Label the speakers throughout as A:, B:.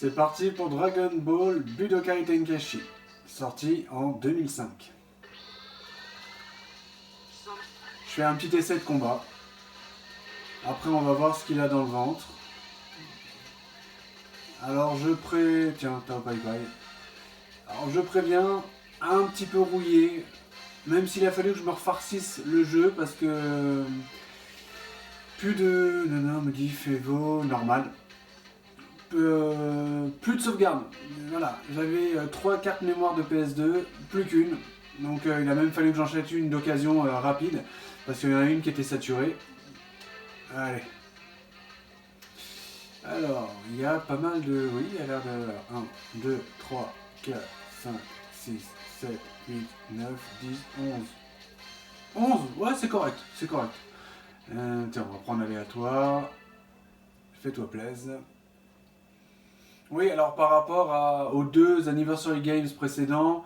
A: C'est parti pour Dragon Ball Budokai Tenkaichi, sorti en 2005. Je fais un petit essai de combat. Après on va voir ce qu'il a dans le ventre. Alors Tiens, bye bye. Alors je préviens, un petit peu rouillé, même s'il a fallu que je me refarcisse le jeu parce que plus de... Non, me dit Fevo, normal. Plus de sauvegarde. Voilà, j'avais 3 cartes mémoire de PS2, plus qu'une. Donc il a même fallu que j'enchaîne une d'occasion rapide, parce qu'il y en a une qui était saturée. Allez. Alors, il y a pas mal de... Oui, il y a l'air de... 1, 2, 3, 4, 5, 6, 7, 8, 9, 10, 11. 11. Ouais, c'est correct, c'est correct. Tiens, on va prendre aléatoire. Fais-toi plaisir. Oui, alors par rapport aux deux Anniversary Games précédents,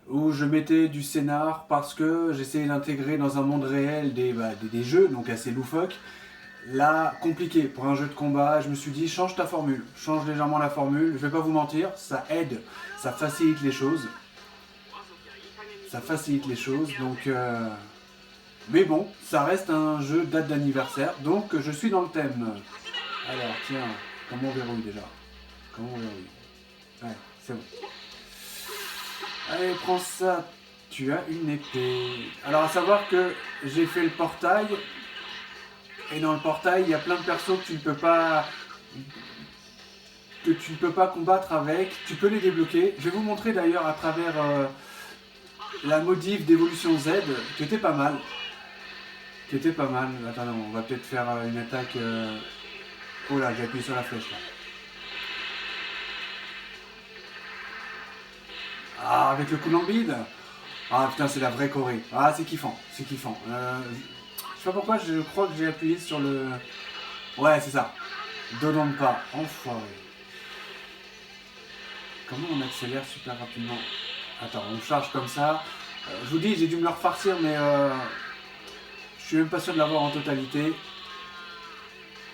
A: où je mettais du scénar parce que j'essayais d'intégrer dans un monde réel des jeux, donc assez loufoques. Là, compliqué pour un jeu de combat, je me suis dit change ta formule, change légèrement la formule, je vais pas vous mentir, ça aide, ça facilite les choses. Ça facilite les choses, donc... Mais bon, ça reste un jeu date d'anniversaire, donc je suis dans le thème. Alors, tiens, comment on verrouille déjà? Comment on verrouille? Ouais, c'est bon. Allez, prends ça. Tu as une épée. Alors, à savoir que j'ai fait le portail. Et dans le portail, il y a plein de persos que tu ne peux pas... combattre avec. Tu peux les débloquer. Je vais vous montrer d'ailleurs à travers la modif d'évolution Z, qui était pas mal. Attends, non, on va peut-être faire une attaque... Oh là, j'ai appuyé sur la flèche là. Ah, avec le coup d'ambide. Ah putain, c'est la vraie Corée. Ah, c'est kiffant, c'est kiffant. Je sais pas pourquoi, je crois que j'ai appuyé sur le... Ouais, c'est ça. Donnons pas. Enfoiré. Comment on accélère super rapidement? Attends, on charge comme ça. Je vous dis, j'ai dû me le refarcir, mais je suis même pas sûr de l'avoir en totalité.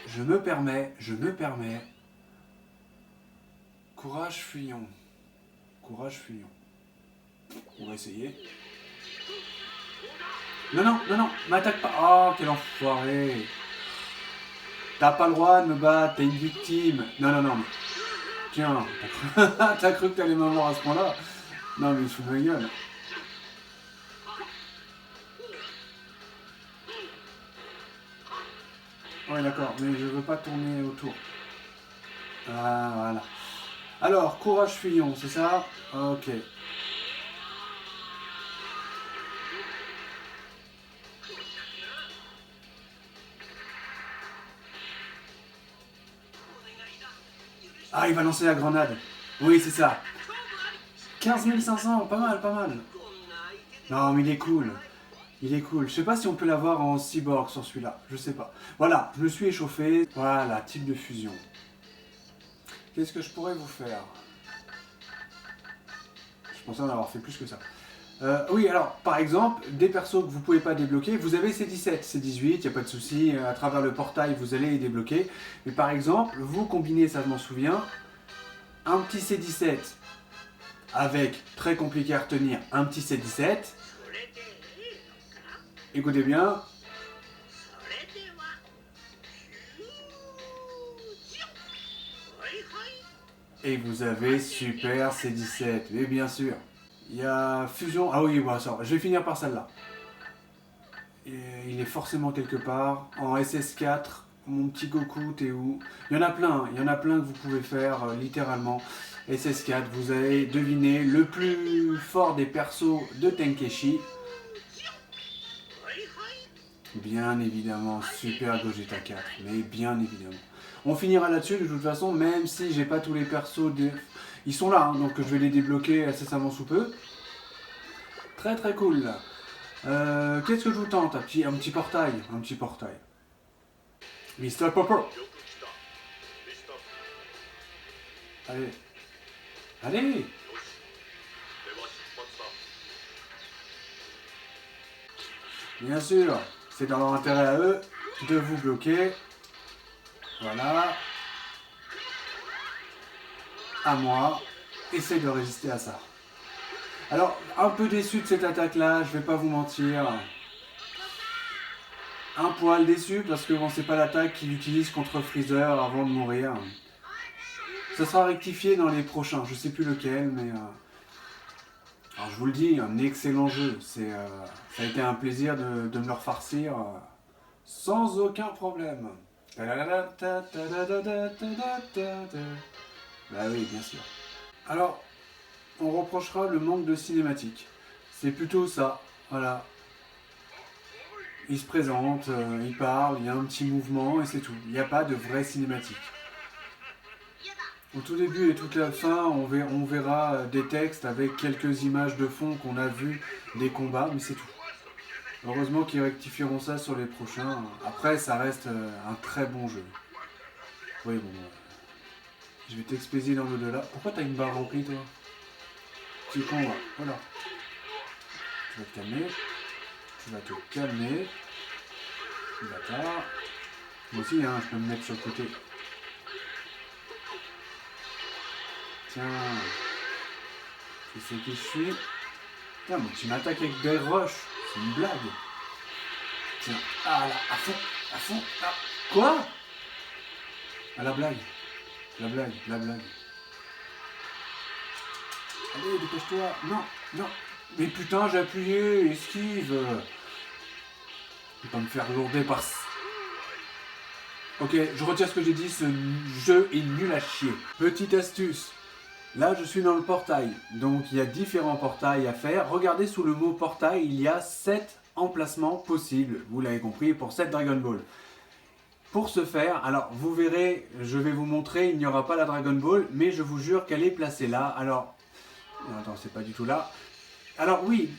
A: Je me permets. Courage, fuyons. On va essayer. Non, m'attaque pas. Oh, quel enfoiré. T'as pas le droit de me battre, t'es une victime. Non. Tiens, t'as cru que t'allais m'avoir à ce point-là? Non, mais il se fout de ma gueule. Ouais, d'accord, mais je veux pas tourner autour. Ah, voilà. Alors, courage fuyons, c'est ça? Ok. Ah, il va lancer la grenade. Oui, c'est ça. 15 500, pas mal. Non, mais il est cool. Je sais pas si on peut l'avoir en cyborg sur celui-là. Je sais pas. Voilà, je me suis échauffé. Voilà, type de fusion. Qu'est-ce que je pourrais vous faire? Je pensais en avoir fait plus que ça. Oui, alors, par exemple, des persos que vous pouvez pas débloquer, vous avez C17, C18, il n'y a pas de souci, à travers le portail, vous allez les débloquer. Mais par exemple, vous combinez, ça je m'en souviens, un petit C17 avec, très compliqué à retenir, un petit C17. Écoutez bien. Et vous avez Super C17, mais bien sûr. Il y a Fusion... Ah oui, bon, ça, je vais finir par celle-là. Il est forcément quelque part. En SS4, mon petit Goku, t'es où? Il y en a plein que vous pouvez faire, littéralement. SS4, vous allez deviner le plus fort des persos de Tenkaichi. Bien évidemment, Super Gogeta 4, mais bien évidemment. On finira là-dessus de toute façon, même si j'ai pas tous les persos. Ils sont là, hein, donc je vais les débloquer incessamment sous peu. Très très cool. Qu'est-ce que je vous tente? Un petit portail. Mr. Popper. Allez. Bien sûr, c'est dans leur intérêt à eux de vous bloquer. Voilà. à moi. Essaye de résister à ça. Alors, un peu déçu de cette attaque-là, je vais pas vous mentir. Un poil déçu parce que bon, c'est pas l'attaque qu'il utilise contre Freezer avant de mourir. Ça sera rectifié dans les prochains, je sais plus lequel, mais... Alors je vous le dis, un excellent jeu. Ça a été un plaisir de me le refarcir sans aucun problème. Bah oui, bien sûr. Alors, on reprochera le manque de cinématique. C'est plutôt ça, voilà. Il se présente, il parle, il y a un petit mouvement et c'est tout. Il n'y a pas de vraie cinématique. Au tout début et toute la fin, on verra des textes avec quelques images de fond qu'on a vues des combats, mais c'est tout. Heureusement qu'ils rectifieront ça sur les prochains. Après, ça reste un très bon jeu. Oui, bon. Je vais t'expédier dans l'au-delà. Pourquoi t'as une barre remplie, toi? Petit con, là. Voilà. Tu vas te calmer. Tu vas te calmer. Bâtard. Moi aussi, hein, je peux me mettre sur le côté. Tiens. Tu sais qui je suis? Putain, mais tu m'attaques avec des roches. C'est une blague. Tiens. Ah là, à fond. À fond. Ah. Quoi? Ah, la blague. La blague. La blague. Allez, dépêche-toi. Non. Non. Mais putain, j'ai appuyé. Esquive. Je vais pas me faire lourder par... Ok, je retire ce que j'ai dit. Ce jeu est nul à chier. Petite astuce. Là, je suis dans le portail, donc il y a différents portails à faire. Regardez sous le mot portail, il y a 7 emplacements possibles, vous l'avez compris, pour 7 Dragon Ball. Pour ce faire, alors vous verrez, je vais vous montrer, il n'y aura pas la Dragon Ball, mais je vous jure qu'elle est placée là. Alors, non, attends, c'est pas du tout là. Alors oui,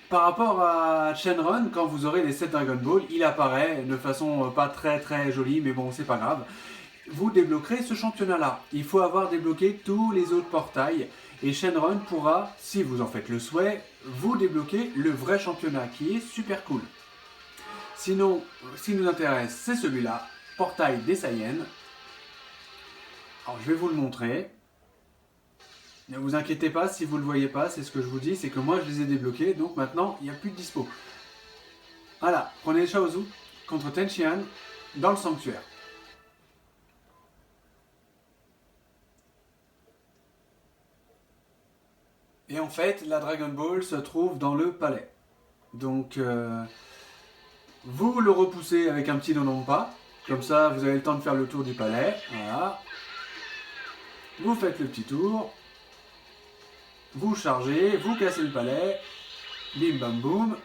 A: par rapport à Shenron, quand vous aurez les 7 Dragon Ball, il apparaît de façon pas très jolie, mais bon, c'est pas grave. Vous débloquerez ce championnat-là. Il faut avoir débloqué tous les autres portails. Et Shenron pourra, si vous en faites le souhait, vous débloquer le vrai championnat, qui est super cool. Sinon, ce qui nous intéresse, c'est celui-là, portail des Saiyans. Alors, je vais vous le montrer. Ne vous inquiétez pas, si vous ne le voyez pas, c'est ce que je vous dis, c'est que moi je les ai débloqués, donc maintenant, il n'y a plus de dispo. Voilà, prenez Chaozu contre Tenchian dans le sanctuaire. Et en fait, la Dragon Ball se trouve dans le palais. Donc, vous le repoussez avec un petit non-pas. Comme ça, vous avez le temps de faire le tour du palais. Voilà. Vous faites le petit tour. Vous chargez, vous cassez le palais. Bim bam boum.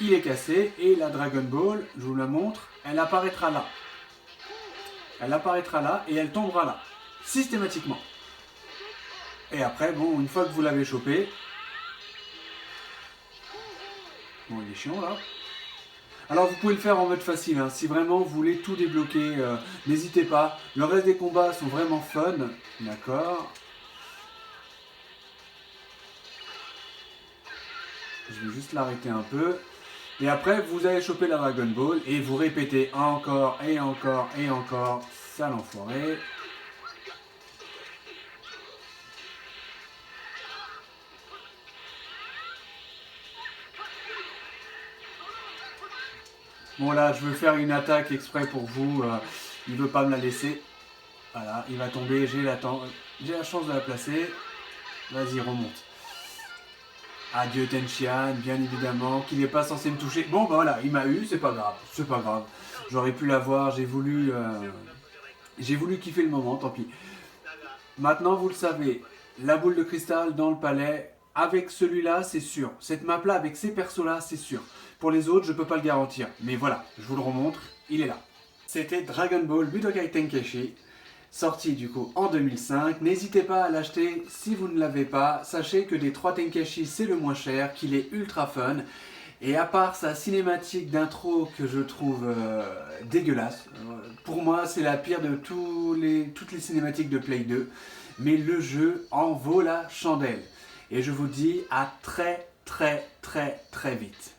A: Il est cassé. Et la Dragon Ball, je vous la montre, elle apparaîtra là. Elle apparaîtra là et elle tombera là. Systématiquement. Et après, bon, une fois que vous l'avez chopé... Bon, il est chiant là. Alors vous pouvez le faire en mode facile, hein. Si vraiment vous voulez tout débloquer, n'hésitez pas. Le reste des combats sont vraiment fun. D'accord. Je vais juste l'arrêter un peu. Et après, vous allez choper la Dragon Ball et vous répétez encore et encore et encore. Sale enfoiré. Bon là, je veux faire une attaque exprès pour vous. Il veut pas me la laisser. Voilà, il va tomber. J'ai la chance de la placer. Vas-y, remonte. Adieu Tenchian, bien évidemment, qu'il n'est pas censé me toucher. Bon bah voilà, il m'a eu, c'est pas grave. C'est pas grave. J'aurais pu l'avoir. J'ai voulu kiffer le moment. Tant pis. Maintenant, vous le savez, la boule de cristal dans le palais. Avec celui-là, c'est sûr. Cette map-là, avec ces persos-là, c'est sûr. Pour les autres, je peux pas le garantir. Mais voilà, je vous le remontre, il est là. C'était Dragon Ball Budokai Tenkaichi, sorti du coup en 2005. N'hésitez pas à l'acheter si vous ne l'avez pas. Sachez que des 3 Tenkaichi, c'est le moins cher, qu'il est ultra fun. Et à part sa cinématique d'intro que je trouve dégueulasse, pour moi c'est la pire de toutes les cinématiques de Play 2. Mais le jeu en vaut la chandelle. Et je vous dis à très vite.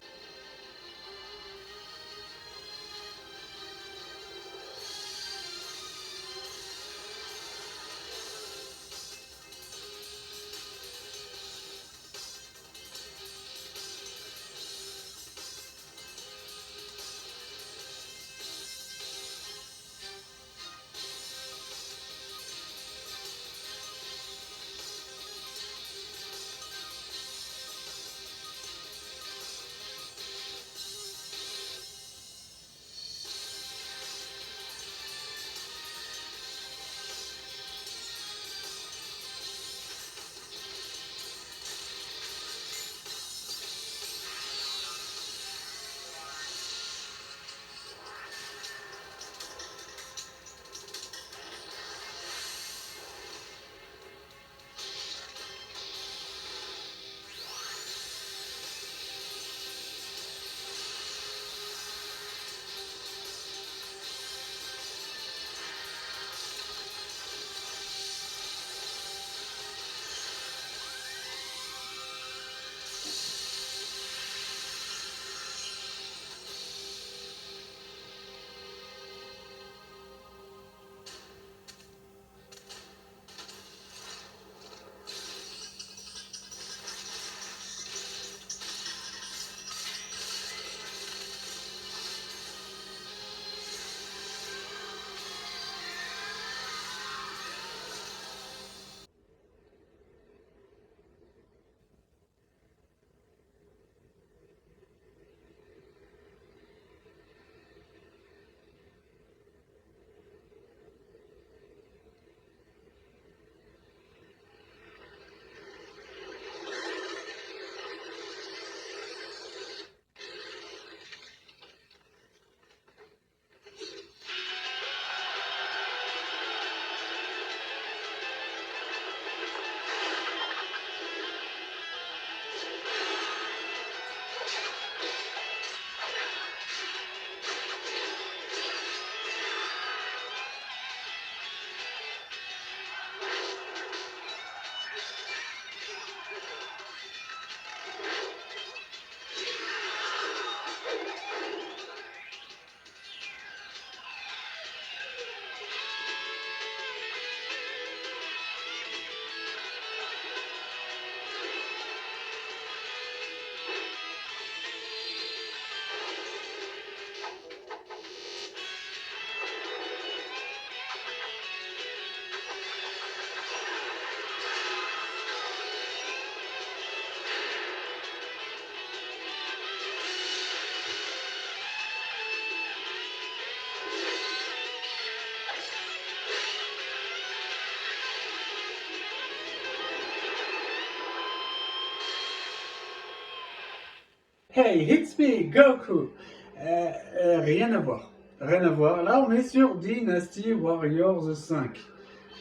A: Hey, it's me, Goku. Rien à voir. Rien à voir. Là, on est sur Dynasty Warriors 5.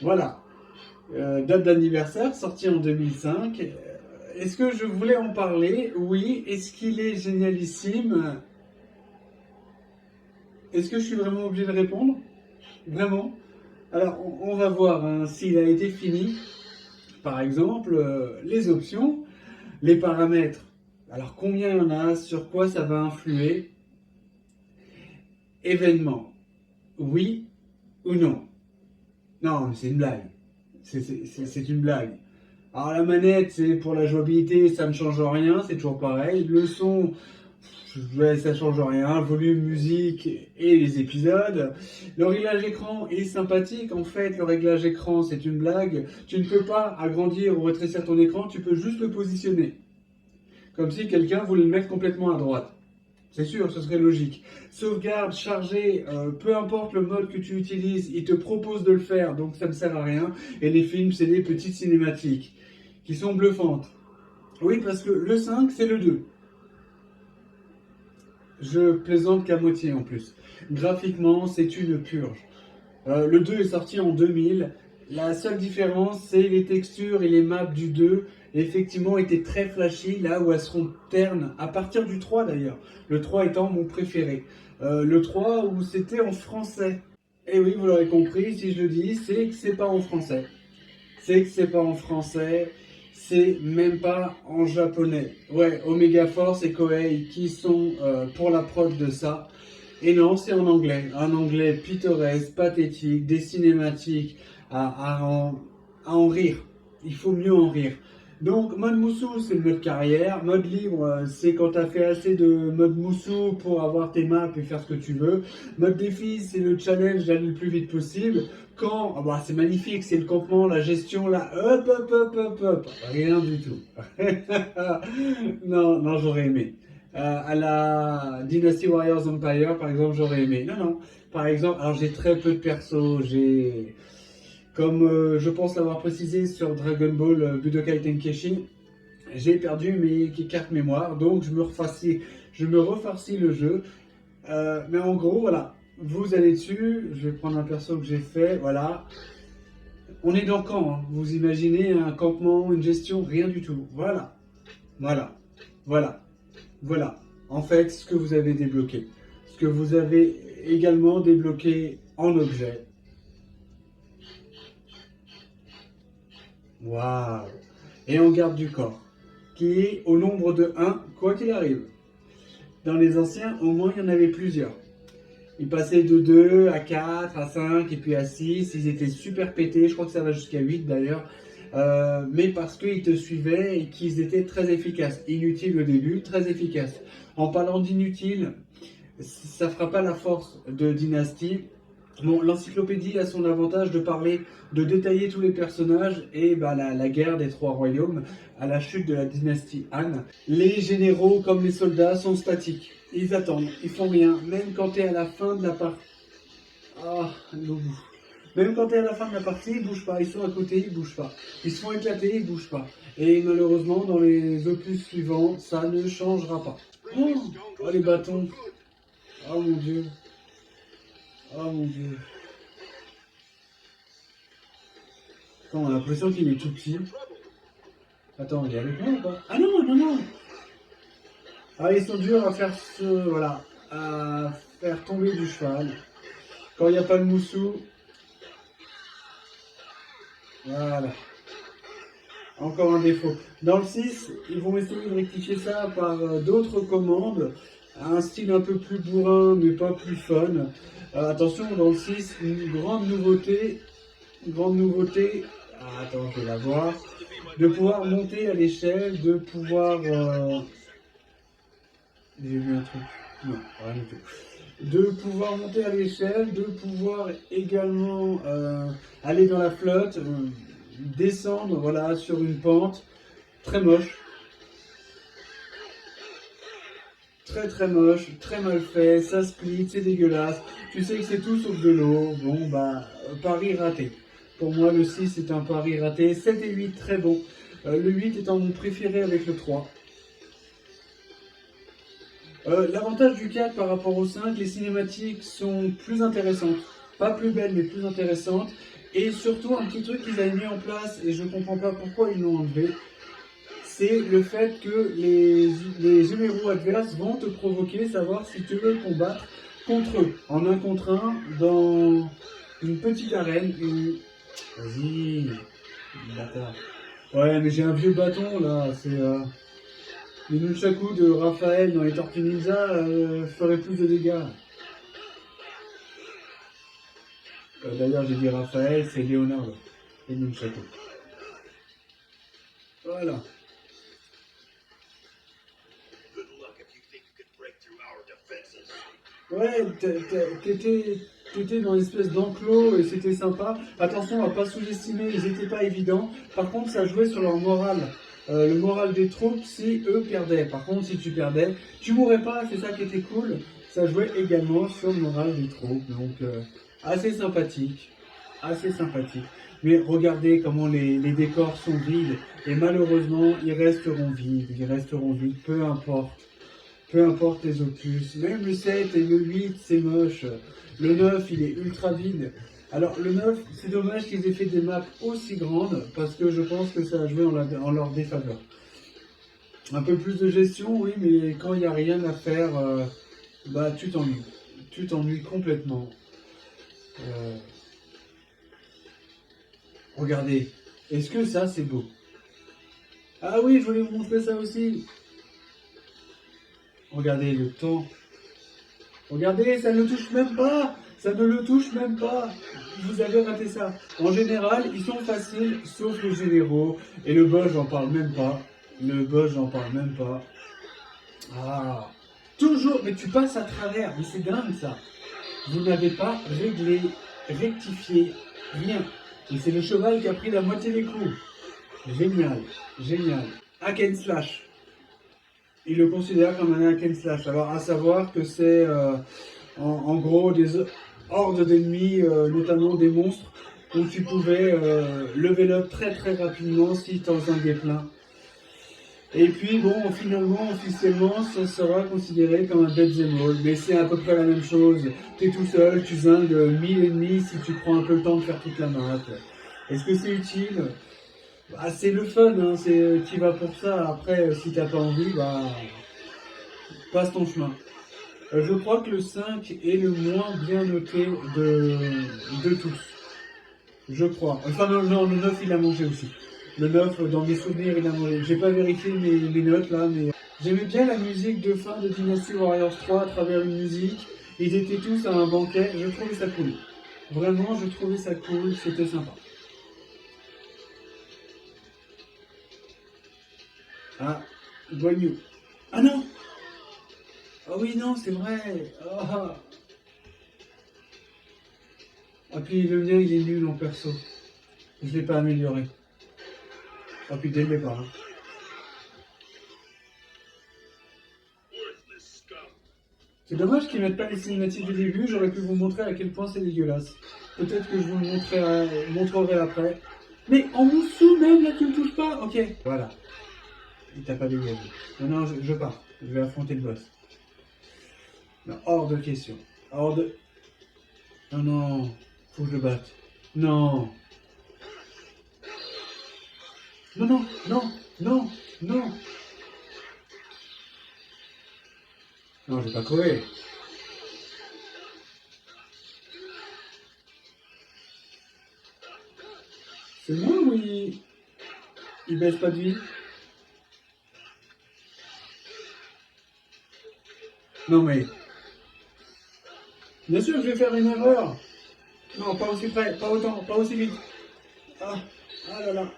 A: Voilà. Date d'anniversaire, sorti en 2005. Est-ce que je voulais en parler? Oui. Est-ce qu'il est génialissime? Est-ce que je suis vraiment obligé de répondre? Vraiment? Alors, on va voir hein, s'il a été fini. Par exemple, les options, les paramètres. Alors, combien il y en a? Sur quoi ça va influer? Événement. Oui ou non? Non, c'est une blague. C'est une blague. Alors la manette, c'est pour la jouabilité, ça ne change rien, c'est toujours pareil. Le son, ça change rien. Volume, musique et les épisodes. Le réglage écran est sympathique. En fait, le réglage écran, c'est une blague. Tu ne peux pas agrandir ou rétrécir ton écran, tu peux juste le positionner. Comme si quelqu'un voulait le mettre complètement à droite. C'est sûr, ce serait logique. Sauvegarde, charger, peu importe le mode que tu utilises, il te propose de le faire, donc ça ne sert à rien. Et les films, c'est des petites cinématiques qui sont bluffantes. Oui, parce que le 5, c'est le 2. Je plaisante qu'à moitié en plus. Graphiquement, c'est une purge. Le 2 est sorti en 2000. La seule différence, c'est les textures et les maps du 2, effectivement, étaient très flashy, là où elles seront ternes, à partir du 3 d'ailleurs. Le 3 étant mon préféré. Le 3 où c'était en français. Et oui, vous l'aurez compris, si je le dis, c'est que c'est pas en français. C'est que c'est pas en français, c'est même pas en japonais. Ouais, Omega Force et Koei qui sont pour la prod de ça. Et non, c'est en anglais. Un anglais pittoresque, pathétique, des cinématiques à en rire. Il faut mieux en rire. Donc, mode Moussou, c'est le mode carrière. Mode libre, c'est quand tu as fait assez de mode Moussou pour avoir tes maps et faire ce que tu veux. Mode défi, c'est le challenge d'aller le plus vite possible. Quand, ah bah, c'est magnifique, c'est le campement, la gestion, là, hop, hop, hop, hop, hop. Rien du tout. Non, non, j'aurais aimé. À la Dynasty Warriors Empire, par exemple, j'aurais aimé. Non, non. Par exemple, alors j'ai très peu de persos. Comme je pense l'avoir précisé sur Dragon Ball Budokai Tenkaichi, j'ai perdu mes cartes mémoire, donc je me refarcis le jeu. Mais en gros, voilà. Vous allez dessus, je vais prendre un perso que j'ai fait, voilà. On est dans le camp, hein. Vous imaginez un campement, une gestion, rien du tout. Voilà. Voilà. Voilà. Voilà, en fait, ce que vous avez débloqué. Ce que vous avez également débloqué en objet. Waouh! Et en garde du corps, qui est au nombre de 1, quoi qu'il arrive. Dans les anciens, au moins, il y en avait plusieurs. Ils passaient de 2 à 4, à 5 et puis à 6. Ils étaient super pétés, je crois que ça va jusqu'à 8 d'ailleurs. Mais parce qu'ils te suivaient et qu'ils étaient très efficaces. Inutiles au début, très efficaces. En parlant d'inutile, ça ne fera pas la force de Dynasty. Bon, l'encyclopédie a son avantage de parler, de détailler tous les personnages et bah, la guerre des trois royaumes à la chute de la dynastie Han. Les généraux comme les soldats sont statiques. Ils attendent, ils font rien. Même quand tu es à la fin de la partie. Ah, loulou. Même quand tu es à la fin de la partie, ils bougent pas. Ils sont à côté, ils bougent pas. Ils se font éclater, ils bougent pas. Et malheureusement, dans les opus suivants, ça ne changera pas. Oh les bâtons. Oh mon dieu. Oh mon dieu. Attends, on a l'impression qu'il est tout petit. Attends, il est avec moi ou pas? Ah non, non, non. Ah, ils sont durs à faire voilà, à faire tomber du cheval. Quand il n'y a pas de moussou. Voilà. Encore un défaut. Dans le 6, ils vont essayer de rectifier ça par d'autres commandes. Un style un peu plus bourrin, mais pas plus fun. Attention, dans le 6, une grande nouveauté. Une grande nouveauté. Ah, attends, je vais la voir. De pouvoir monter à l'échelle, de pouvoir. J'ai vu un truc. Non, rien du tout. De pouvoir monter à l'échelle, de pouvoir également aller dans la flotte, descendre voilà, sur une pente. Très moche. Très très moche, très mal fait, ça split, c'est dégueulasse. Tu sais que c'est tout sauf de l'eau. Bon bah, pari raté. Pour moi le 6 est un pari raté. 7 et 8 très bon. Le 8 étant mon préféré avec le 3. L'avantage du 4 par rapport au 5, les cinématiques sont plus intéressantes. Pas plus belles, mais plus intéressantes. Et surtout, un petit truc qu'ils avaient mis en place, et je comprends pas pourquoi ils l'ont enlevé, c'est le fait que les généraux adverses vont te provoquer, savoir si tu veux combattre contre eux, en un contre un, dans une petite arène. Vas-y, bâtard. Ouais, mais j'ai un vieux bâton là, c'est... Les nunchaku de Raphaël dans les Tortues Ninja feraient plus de dégâts. D'ailleurs, j'ai dit Raphaël, c'est Léonard, les nunchaku. Voilà. Ouais, t'étais dans une espèce d'enclos et c'était sympa. Attention, on va pas sous-estimer, ils étaient pas évidents. Par contre, ça jouait sur leur morale. Le moral des troupes si eux perdaient. Par contre, si tu perdais, tu mourrais pas, c'est ça qui était cool. Ça jouait également sur le moral des troupes. Donc, assez sympathique. Assez sympathique. Mais regardez comment les décors sont vides. Et malheureusement, ils resteront vides. Ils resteront vides, peu importe. Peu importe les opus, même le 7 et le 8, c'est moche. Le 9, il est ultra vide. Alors, le 9, c'est dommage qu'ils aient fait des maps aussi grandes, parce que je pense que ça a joué en leur défaveur. Un peu plus de gestion, oui, mais quand il n'y a rien à faire, bah tu t'ennuies. Tu t'ennuies complètement. Euh, Regardez, est-ce que ça, c'est beau? Ah oui, je voulais vous montrer ça aussi. Regardez le temps. Regardez, ça ne le touche même pas. Ça ne le touche même pas. Vous avez raté ça. En général, ils sont faciles, sauf les généraux. Et le boss, j'en parle même pas. Le boss, j'en parle même pas. Ah. Toujours, mais tu passes à travers. Mais c'est dingue ça. Vous n'avez pas réglé, rectifié, rien. Et c'est le cheval qui a pris la moitié des coups. Génial, génial. Hack and slash. Il le considère comme un hack and slash. Alors, à savoir que c'est en gros des hordes d'ennemis, notamment des monstres, où tu pouvais level up très très rapidement si t'en zinguais plein. Et puis bon, finalement, officiellement, ça sera considéré comme un beat'em all, mais c'est à peu près la même chose. T'es tout seul, tu zingues 1000 ennemis si tu prends un peu le temps de faire toute la map. Est-ce que c'est utile? Bah, c'est le fun, hein, tu vas pour ça. Après, si t'as pas envie, bah, passe ton chemin. Je crois que le 5 est le moins bien noté de tous. Je crois. Enfin, non, le 9, il a mangé aussi. Le 9, dans mes souvenirs, il a mangé. J'ai pas vérifié mes notes là, mais j'aimais bien la musique de fin de Dynasty Warriors 3 à travers une musique. Ils étaient tous à un banquet. Je trouvais ça cool. Vraiment, je trouvais ça cool. C'était sympa. Ah, Guan Yu. Ah non! Ah oui, non, c'est vrai. Ah. Ah, puis le mien, il est nul en perso. Je l'ai pas amélioré. Ah, puis dès le départ. Hein. C'est dommage qu'ils mettent pas les cinématiques du début. J'aurais pu vous montrer à quel point c'est dégueulasse. Peut-être que je vous le montrerai après. Mais en dessous même, là, tu ne touches pas. Ok, voilà. Il t'a pas dégagé. Non, je pars. Je vais affronter le boss. Non, hors de question. Hors de... Non, faut que je le batte. Non. Non. Non, j'ai pas crevé. C'est moi ou il baisse pas de vie? Non mais... Bien sûr que je vais faire une erreur. Non, pas aussi près, pas autant, pas aussi vite. Ah, ah là là.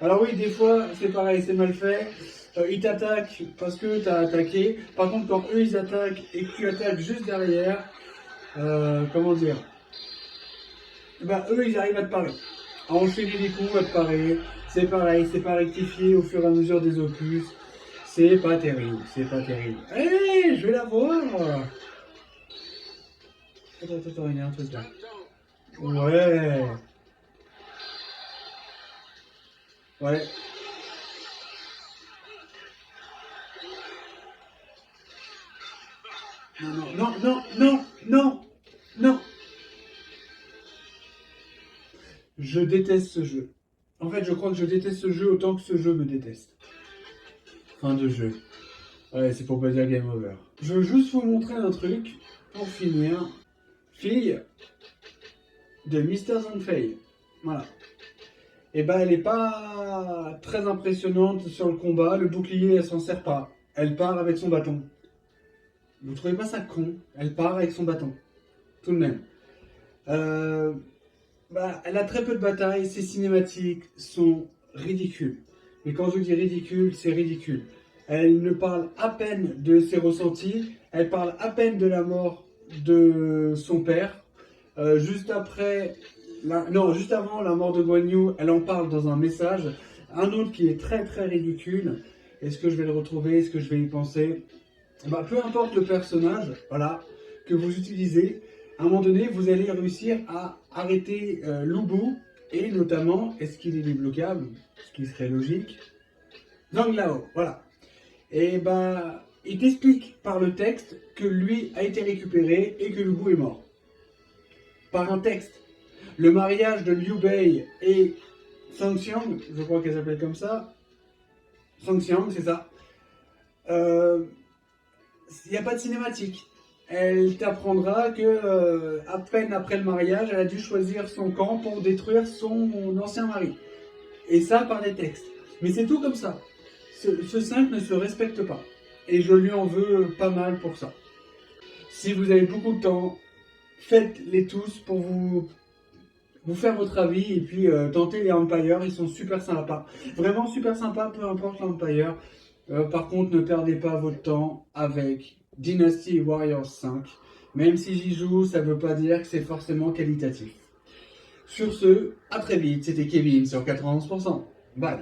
A: Alors oui, des fois, c'est pareil, c'est mal fait. Ils t'attaquent parce que t'as attaqué. Par contre, quand eux, ils attaquent et que tu attaques juste derrière, comment dire? Bah, eux, ils arrivent à te parer. À enchaîner les coups, à te parer. C'est pareil, c'est pas rectifié au fur et à mesure des opus. C'est pas terrible, c'est pas terrible. Hé, je vais la voir. Attends, il y a un truc là. Ouais. Ouais. Non, non, non, non, non, non, non. Je déteste ce jeu. En fait, je crois que je déteste ce jeu autant que ce jeu me déteste. Fin de jeu. Ouais, c'est pour pas dire game over. Je veux juste vous montrer un truc pour finir. Fille de Mr. Zenfei. Voilà. Et ben, elle est pas très impressionnante sur le combat. Le bouclier, elle s'en sert pas. Elle part avec son bâton. Vous trouvez pas ça con? Elle part avec son bâton. Tout de même. Euh, elle a très peu de batailles. Ses cinématiques sont ridicules. Mais quand je dis ridicule, c'est ridicule. Elle ne parle à peine de ses ressentis. Elle parle à peine de la mort de son père. Juste après, juste avant la mort de Guan Yu, elle en parle dans un message. Un autre qui est très très ridicule. Est-ce que je vais le retrouver? Est-ce que je vais y penser? Peu importe le personnage, voilà, que vous utilisez, à un moment donné, vous allez réussir à arrêter Lu Bu, et notamment, est-ce qu'il est débloquable? Ce qui serait logique. Zhang Lao, voilà. Et il t'explique par le texte que lui a été récupéré et que Lu Bu est mort. Par un texte. Le mariage de Liu Bei et Shang Xiang, je crois qu'elle s'appelle comme ça. Shang Xiang, c'est ça. Il n'y a pas de cinématique. Elle t'apprendra que à peine après le mariage, elle a dû choisir son camp pour détruire son ancien mari. Et ça par des textes. Mais c'est tout comme ça. Ce 5 ne se respecte pas. Et je lui en veux pas mal pour ça. Si vous avez beaucoup de temps, faites-les tous pour vous faire votre avis et puis tentez les Empire, ils sont super sympas. Vraiment super sympas, peu importe l'Empire. Par contre, ne perdez pas votre temps avec Dynasty Warriors 5. Même si j'y joue, ça ne veut pas dire que c'est forcément qualitatif. Sur ce, à très vite, c'était Kevin sur 91%. Bye.